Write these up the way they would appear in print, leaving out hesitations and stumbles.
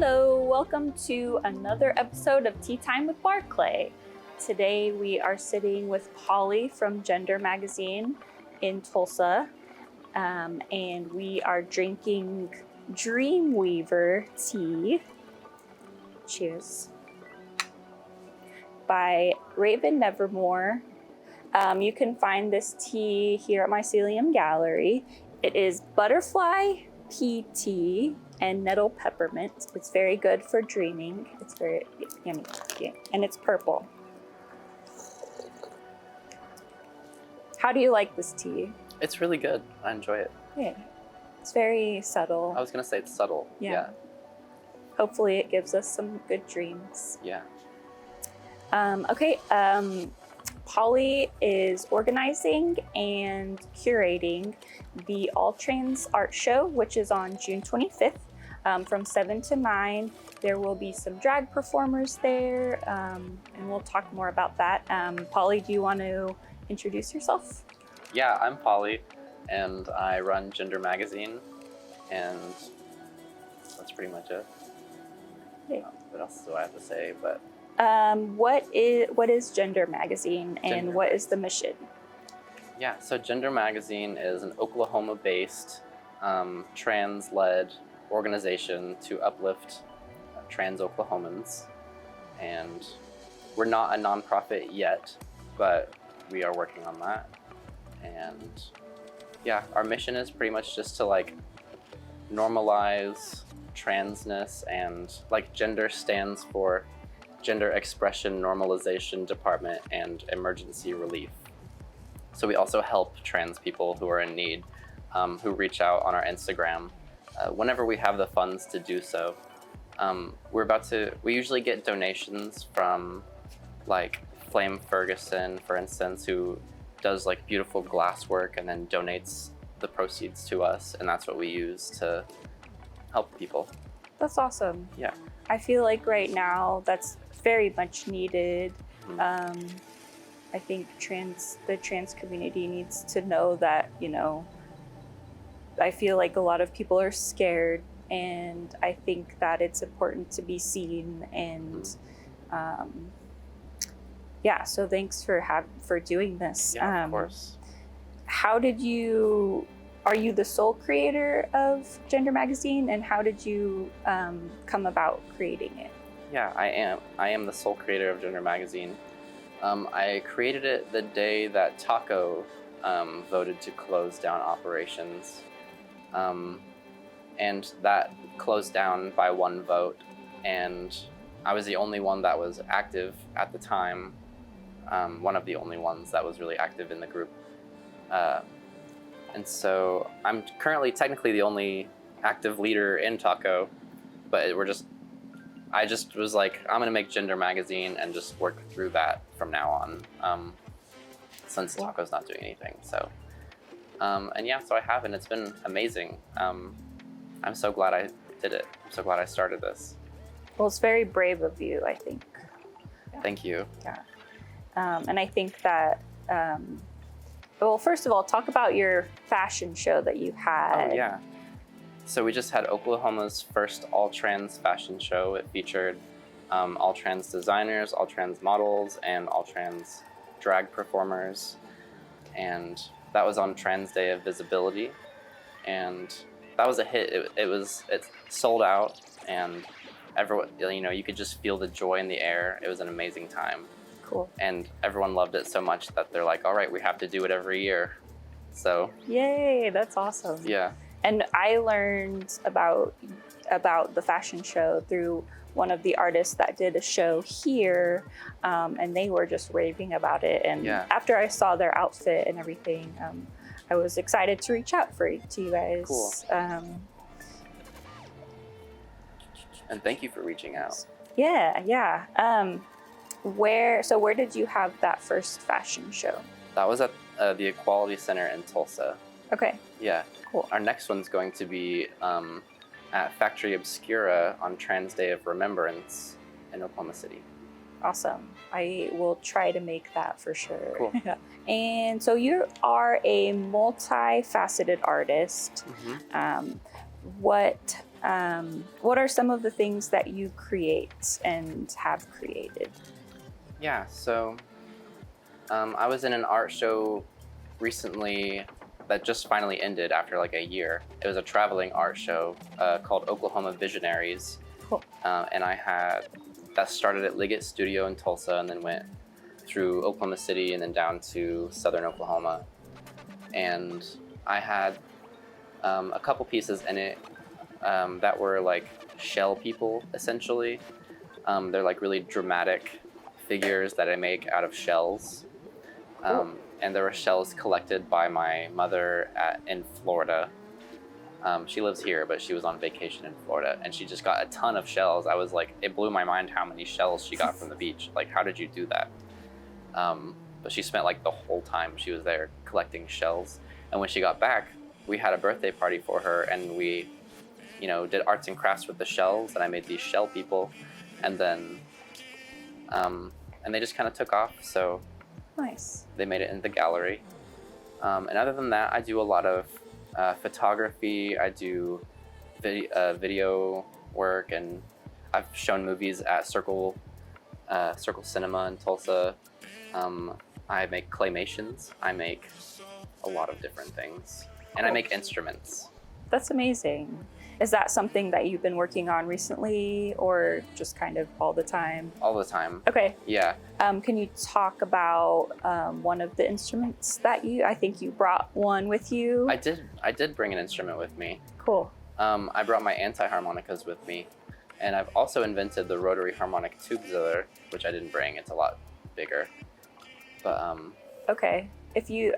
Hello, welcome to another episode of Tea Time with Barclay. Today we are sitting with Polly from G.E.N.D.E.R magazine in Tulsa, and we are drinking Dreamweaver tea. Cheers. By Raven Nevermore. You can find this tea here at Mycelium Gallery. It is butterfly pea tea and nettle peppermint. It's very good for dreaming. It's very yummy. Yeah. And it's purple. How do you like this tea? It's really good. I enjoy it. Yeah. It's very subtle. I was going to say it's subtle. Yeah. Hopefully it gives us some good dreams. Yeah. Okay. Polly is organizing and curating the All Trans Art Show, which is on June 25th from 7 to 9. There will be some drag performers there, and we'll talk more about that. Polly, do you want to introduce yourself? Yeah, I'm Polly, and I run G.E.N.D.E.R magazine, and that's pretty much it. Okay. What else do I have to say? But what is G.E.N.D.E.R magazine, and G.E.N.D.E.R what is the mission? Yeah, so G.E.N.D.E.R magazine is an Oklahoma-based trans-led organization to uplift trans Oklahomans, and we're not a nonprofit yet, but we are working on that. And yeah, our mission is pretty much just to like normalize transness, and like G.E.N.D.E.R stands for Gender Expression Normalization Department and Emergency Relief. So we also help trans people who are in need, who reach out on our Instagram whenever we have the funds to do so. We usually get donations from like Flame Ferguson, for instance, who does like beautiful glass work and then donates the proceeds to us, and that's what we use to help people. That's awesome. Yeah. I feel like right now that's very much needed. Mm-hmm. I think the trans community needs to know that, I feel like a lot of people are scared, and I think that it's important to be seen. And so thanks for doing this. Yeah, of course. Are you the sole creator of G.E.N.D.E.R magazine, and how did you come about creating it? Yeah, I am the sole creator of G.E.N.D.E.R magazine. I created it the day that Taco voted to close down operations. And that closed down by one vote. And I was the only one that was active at the time. One of the only ones that was really active in the group. And so I'm currently technically the only active leader in Taco, but I just was like, I'm gonna make G.E.N.D.E.R magazine and just work through that from now on, since Taco's not doing anything. So, so I have, and it's been amazing. I'm so glad I did it. I'm so glad I started this. Well, it's very brave of you, I think. Thank you. Yeah. And I think that, well, first of all, talk about your fashion show that you had. Oh, yeah. So we just had Oklahoma's first all-trans fashion show. It featured all-trans designers, all-trans models, and all-trans drag performers. And that was on Trans Day of Visibility. And that was a hit. It sold out, and everyone, you could just feel the joy in the air. It was an amazing time. Cool. And everyone loved it so much that they're like, all right, we have to do it every year. So. Yay, that's awesome. Yeah. And I learned about the fashion show through one of the artists that did a show here, and they were just raving about it. And after I saw their outfit and everything, I was excited to reach out to you guys. Cool. And thank you for reaching out. Yeah. Where did you have that first fashion show? That was at the Equality Center in Tulsa. Okay. Yeah. Cool. Our next one's going to be at Factory Obscura on Trans Day of Remembrance in Oklahoma City. Awesome. I will try to make that for sure. Cool. And so you are a multifaceted artist. Mm-hmm. What What are some of the things that you create and have created? Yeah, so I was in an art show recently that just finally ended after like a year. It was a traveling art show called Oklahoma Visionaries. Cool. And that started at Liggett Studio in Tulsa and then went through Oklahoma City and then down to southern Oklahoma. And I had a couple pieces in it that were like shell people, essentially. They're like really dramatic figures that I make out of shells. And there were shells collected by my mother in Florida. She lives here, but she was on vacation in Florida, and she just got a ton of shells. I was like, it blew my mind how many shells she got from the beach. Like, how did you do that? But she spent like the whole time she was there collecting shells. And when she got back, we had a birthday party for her, and we, did arts and crafts with the shells, and I made these shell people, and then, and they just kind of took off. So Nice. they made it in the gallery. And other than that, I do a lot of photography. I do video work, and I've shown movies at Circle Cinema in Tulsa. I make claymations. I make a lot of different things, and I make instruments. That's amazing. Is that something that you've been working on recently, or just kind of all the time? All the time. Okay. Yeah. Can you talk about one of the instruments that I think you brought one with you? I did bring an instrument with me. Cool. I brought my anti-harmonicas with me, and I've also invented the rotary harmonic tube zither, which I didn't bring. It's a lot bigger. But Okay. If you,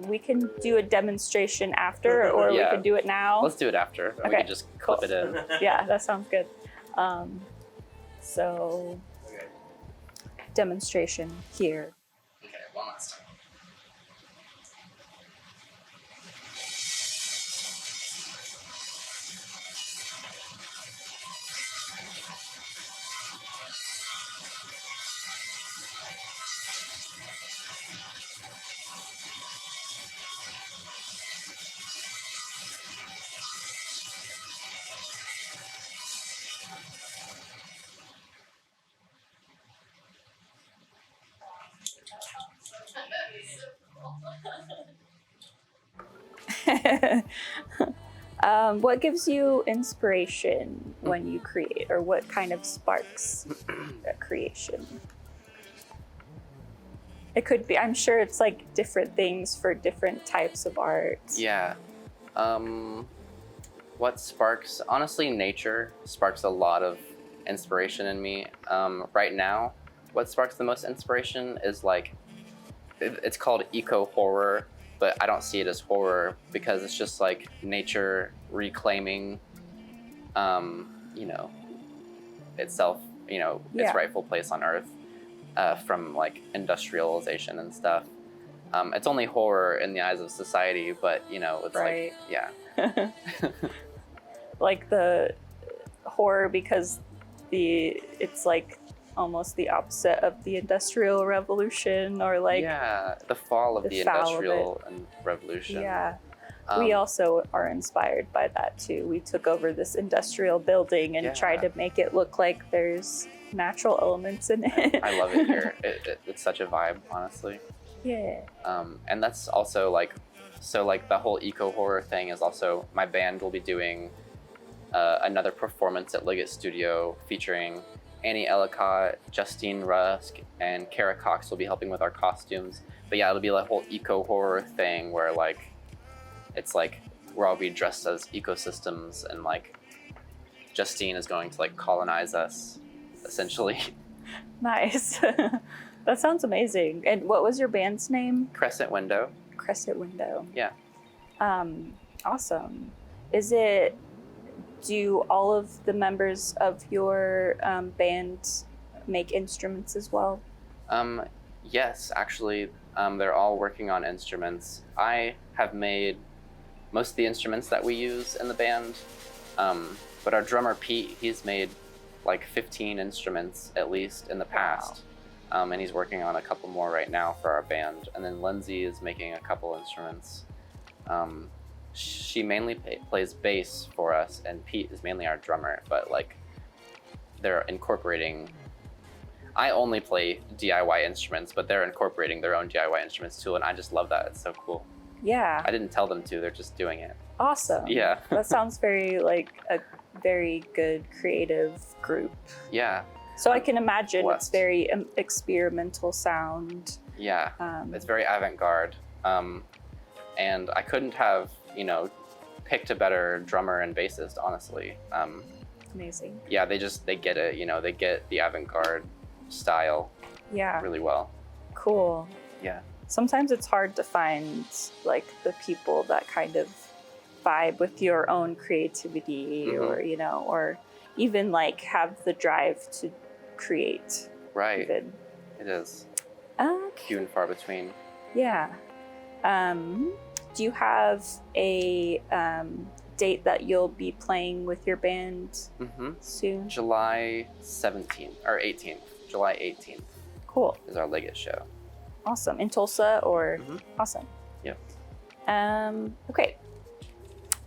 we can do a demonstration after, or Yeah. we can do it now. Let's do it after. We Okay, can just clip it in. Yeah, that sounds good. So, demonstration here. Okay, one last time. What gives you inspiration when you create, or what kind of sparks creation? It could be, I'm sure it's like different things for different types of art. Yeah. What sparks? Honestly, nature sparks a lot of inspiration in me. Right now, what sparks the most inspiration is like, it's called eco-horror, but I don't see it as horror because it's just like nature reclaiming, itself, its Yeah. rightful place on Earth from like industrialization and stuff. It's only horror in the eyes of society, but it's Right. like, yeah. Like the horror because it's like almost the opposite of the Industrial Revolution, or like Yeah, the fall of the the fall of Industrial Revolution. yeah. We also are inspired by that too. We took over this industrial building and Yeah. tried to make it look like there's natural elements in it. I love it here. It's such a vibe, honestly. Yeah. And that's also like, so like the whole eco-horror thing is also, my band will be doing another performance at Liggett Studio featuring Annie Ellicott, Justine Rusk, and Kara Cox will be helping with our costumes. But yeah, it'll be like a whole eco-horror thing where like, it's like we're all be dressed as ecosystems, and like Justine is going to like colonize us, essentially. Nice. That sounds amazing. And what was your band's name? Crescent Window. Crescent Window. Yeah. Awesome. Do all of the members of your band make instruments as well? Yes, actually, they're all working on instruments. I have made most of the instruments that we use in the band, but our drummer Pete, he's made like 15 instruments at least in the past. And he's working on a couple more right now for our band. And then Lindsay is making a couple instruments. she mainly plays bass for us, and Pete is mainly our drummer. But like, they're incorporating. I only play DIY instruments, but they're incorporating their own DIY instruments too, and I just love that. It's so cool. Yeah. I didn't tell them to; they're just doing it. Awesome. Yeah. That sounds very like a very good creative group. Yeah. So I can imagine Blessed. it's very experimental sound. Yeah. It's very avant-garde, and I couldn't have picked a better drummer and bassist, honestly. Amazing. Yeah, they get it. They get the avant-garde style Yeah. really well. Cool. Yeah. Sometimes it's hard to find like the people that kind of vibe with your own creativity, or or even like have the drive to create. Right. Even. It is. Okay. Few and far between. Yeah. Do you have a date that you'll be playing with your band soon? July 17th or 18th. July 18th Cool. is our Liggett show. Awesome. In Tulsa or awesome. Yep. Okay.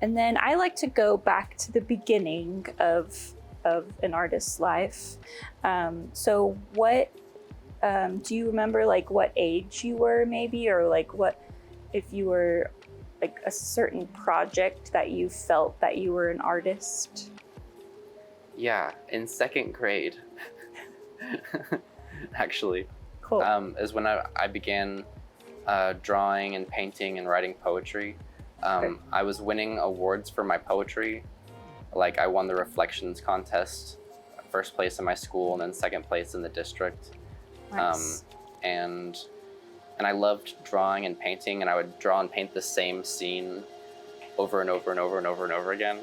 And then I like to go back to the beginning of an artist's life. So what do you remember, like what age you were maybe, or like what if you were like a certain project that you felt that you were an artist? Yeah, in second grade, actually, Cool. is when I began drawing and painting and writing poetry. I was winning awards for my poetry. Like I won the Reflections contest, first place in my school, and then second place in the district. Nice. And I loved drawing and painting, and I would draw and paint the same scene over and over and over and over and over again.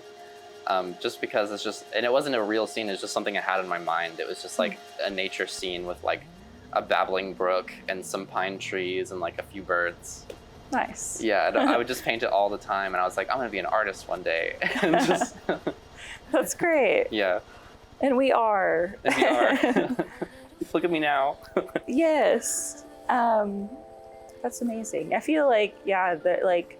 Just because and it wasn't a real scene, it's just something I had in my mind. It was just like a nature scene with like a babbling brook and some pine trees and like a few birds. Nice. Yeah, I would just paint it all the time, and I was like, I'm gonna be an artist one day. And just That's great. yeah. And we are. And we are. Look at me now. Yes. That's amazing. I feel like, that like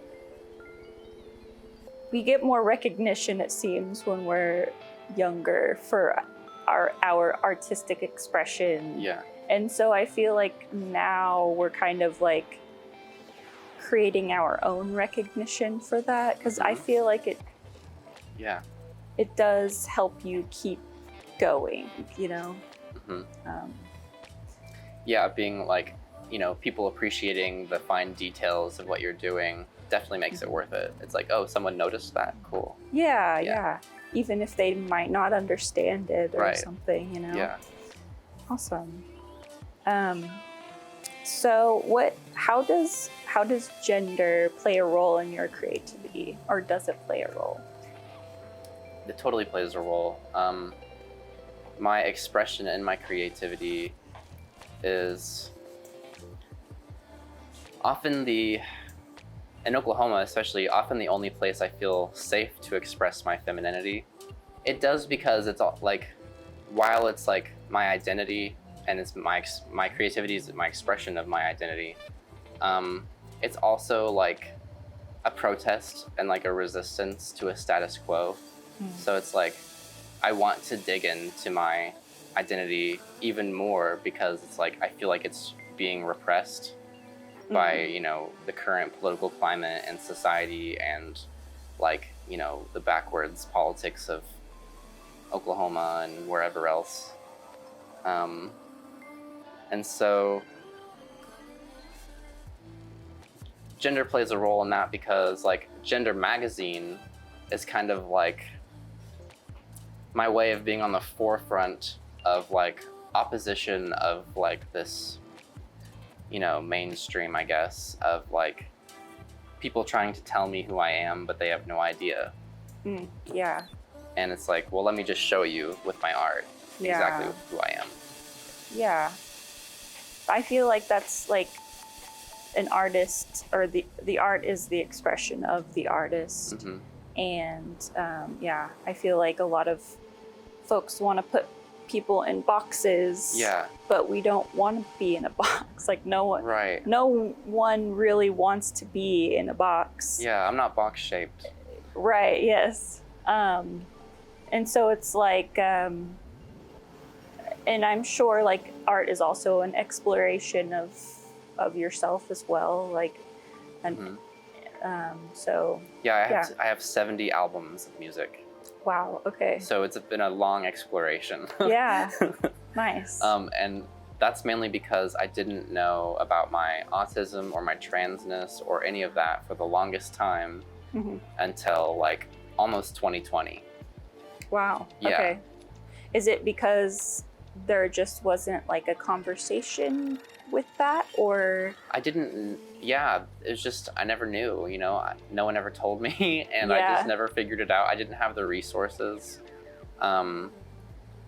we get more recognition, it seems, when we're younger for our artistic expression. Yeah. And so I feel like now we're kind of like creating our own recognition for that, because I feel like it does help you keep going, Yeah, being like, people appreciating the fine details of what you're doing definitely makes it worth it. It's like, oh, someone noticed that, cool. Yeah. Even if they might not understand it or something, Yeah. Awesome. So how does gender play a role in your creativity, or does it play a role? It totally plays a role. My expression and my creativity is often in Oklahoma especially, often the only place I feel safe to express my femininity. It does, because it's all like, while it's like my identity and it's my creativity is my expression of my identity, it's also like a protest and like a resistance to a status quo. So it's like I want to dig into my identity even more, because it's like I feel like it's being repressed by the current political climate and society, and like the backwards politics of Oklahoma and wherever else. And so gender plays a role in that, because like Gender magazine is kind of like my way of being on the forefront of like opposition of like this mainstream, I guess, of like people trying to tell me who I am, but they have no idea. Yeah. And it's like, well, let me just show you with my art exactly who I am. Yeah. I feel like that's like an artist, or the art is the expression of the artist. And I feel like a lot of folks want to put people in boxes. Yeah. But we don't want to be in a box. Like no one really wants to be in a box. Yeah, I'm not box shaped. Right, yes. And so it's like, and I'm sure like art is also an exploration of yourself as well. Like, and so. Yeah, I have 70 albums of music. Wow, okay. So it's been a long exploration. Yeah, nice. And that's mainly because I didn't know about my autism or my transness or any of that for the longest time until like almost 2020. Wow, Yeah. Okay. Is it because there just wasn't like a conversation with that, or? I didn't, yeah, it was just, I never knew, you know, no one ever told me and I just never figured it out. I didn't have the resources,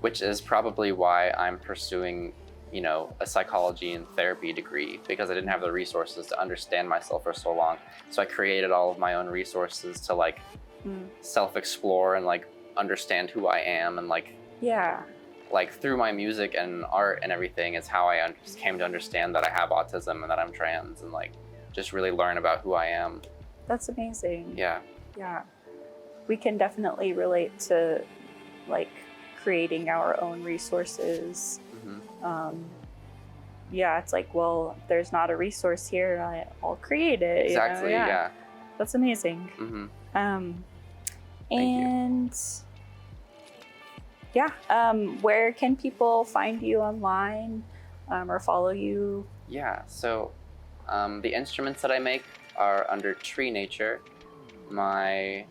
which is probably why I'm pursuing, you know, a psychology and therapy degree, because I didn't have the resources to understand myself for so long. So I created all of my own resources to like self-explore and like understand who I am, and like, like through my music and art and everything is how I came to understand that I have autism and that I'm trans, and like just really learn about who I am. That's amazing. Yeah. Yeah. We can definitely relate to like creating our own resources. Yeah, it's like, well, there's not a resource here, I'll create it. Exactly, you know? yeah. That's amazing. And where can people find you online or follow you? Yeah, so the instruments that I make are under Tree Nature. My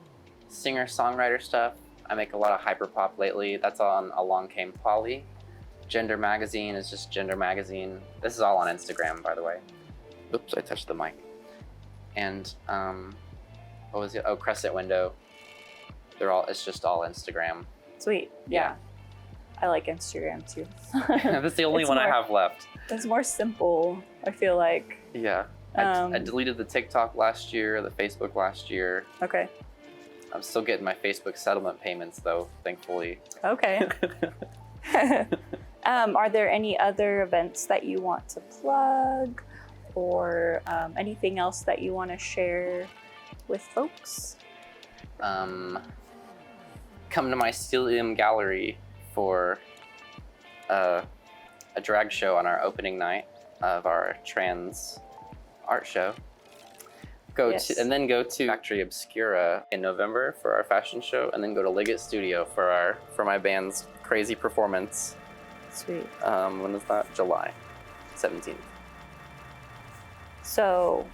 singer-songwriter stuff, I make a lot of hyperpop lately. That's on Along Came Polly. Gender Magazine is just Gender Magazine. This is all on Instagram, by the way. Oops, I touched the mic. And what was it? Oh, Crescent Window. It's just all Instagram. Sweet. Yeah. I like Instagram too. That's the only one I have left. It's more simple, I feel like. Yeah. I deleted the TikTok last year, the Facebook last year. Okay. I'm still getting my Facebook settlement payments though, thankfully. Okay. Are there any other events that you want to plug, or anything else that you want to share with folks? Come to Mycelium Gallery for a drag show on our opening night of our trans art show. And then go to Factory Obscura in November for our fashion show, and then go to Liggett Studio for my band's crazy performance. Sweet. When is that? July 17th. So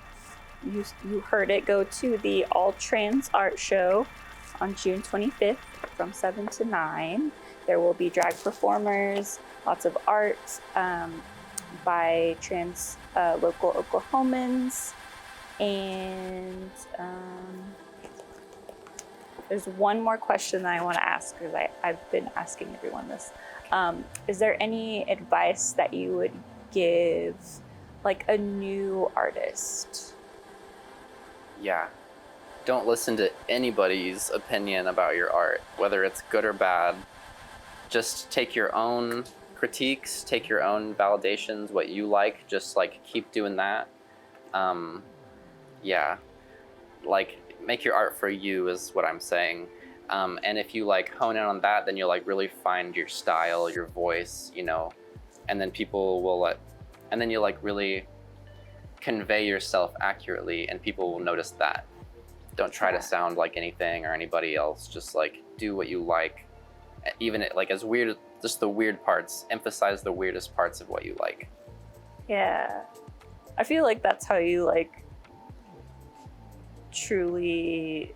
you heard it. Go to the All Trans Art Show on June 25th from 7 to 9. There will be drag performers, lots of art by trans local Oklahomans. And there's one more question that I want to ask, because I've been asking everyone this. Is there any advice that you would give like a new artist? Yeah. Don't listen to anybody's opinion about your art, whether it's good or bad. Just take your own critiques, take your own validations, what you like, just like keep doing that. Yeah, like make your art for you is what I'm saying. And if you like hone in on that, then you'll like really find your style, your voice, you know, and then people will and then you'll like really convey yourself accurately, and people will notice that. Don't try to sound like anything or anybody else. Just like do what you like. Even like as weird, just the weird parts, emphasize the weirdest parts of what you like. Yeah. I feel like that's how you like truly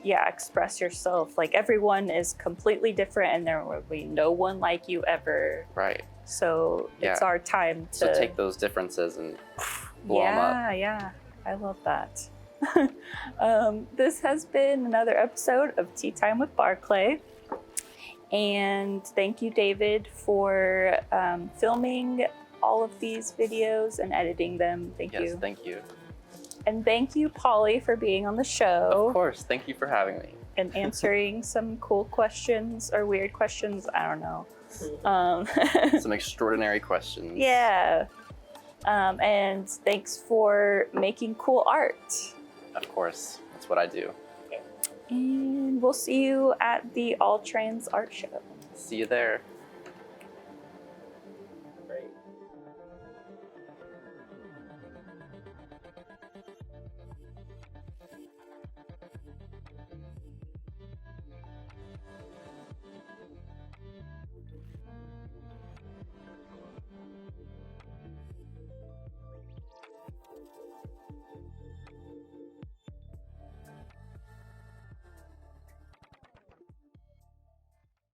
express yourself. Like everyone is completely different, and there will be no one like you ever. Right. So it's our time to take those differences and blow them up. Yeah, I love that. This has been another episode of Tea Time with Barclay. And thank you, David, for filming all of these videos and editing them. Thank you. Yes, thank you. And thank you, Polly, for being on the show. Of course. Thank you for having me. And answering some cool questions or weird questions. I don't know. Some extraordinary questions. Yeah. And thanks for making cool art. Of course, that's what I do. And we'll see you at the All Trans Art Show. See you there.